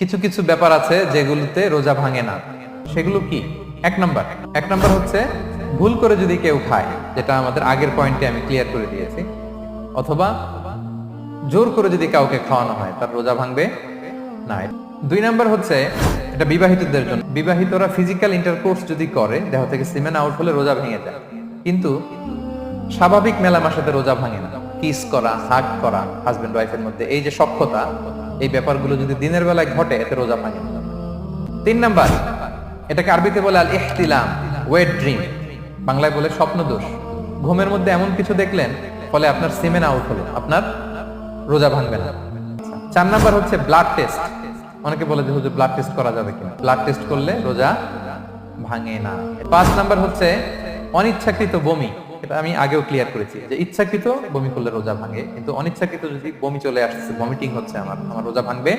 কিছু কিছু ব্যাপার আছে যেগুলোতে রোজা ভাঙে না, সেগুলো কি? এক নাম্বার হচ্ছে ভুল করে যদি কেউ খায়, যেটা আমাদের আগের পয়েন্টে আমি ক্লিয়ার করে দিয়েছি, অথবা জোর করে যদি কাউকে খাওয়ানো হয়, তার রোজা ভাঙবে না। দুই নাম্বার হচ্ছে এটা বিবাহিতদের জন্য। বিবাহিতরা ফিজিক্যাল ইন্টারকোর্স যদি করে, দেহ থেকে সিমেন আউট হলে রোজা ভেঙে যায়, কিন্তু স্বাভাবিক মেলামেশার সাথে রোজা ভাঙে না। কিস করা, হাগ করা হাজবেন্ড ওয়াইফের মধ্যে, এই যে সখ্যতা, এই ব্যাপারগুলো যদি দিনের বেলায় ঘটে, এতে রোজা ভাঙে না। তিন নাম্বার, এটাকে আরবিতে বলে আল ইহতিলাম, ওয়েট ড্রিম, বাংলায় বলে স্বপ্ন দোষ। ঘুমের মধ্যে এমন কিছু দেখলেন, ফলে আপনার সিমেন আউট হলো, আপনার রোজা ভাঙবে না। চার নাম্বার হচ্ছে ব্লাড টেস্ট। অনেকে বলে যে হুজুর ব্লাড টেস্ট করা যাবে কিনা? ব্লাড টেস্ট করলে রোজা ভাঙে না। পাঁচ নাম্বার হচ্ছে অনিচ্ছাকৃত বমি। এটা আমি আগেও ক্লিয়ার করেছি যে ইচ্ছাকৃত বমি করলে রোজা ভাঙে, কিন্তু অনিচ্ছাকৃত যদি বমি চলে আসছে, ভমিটিং হচ্ছে, আমার রোজা ভাঙবে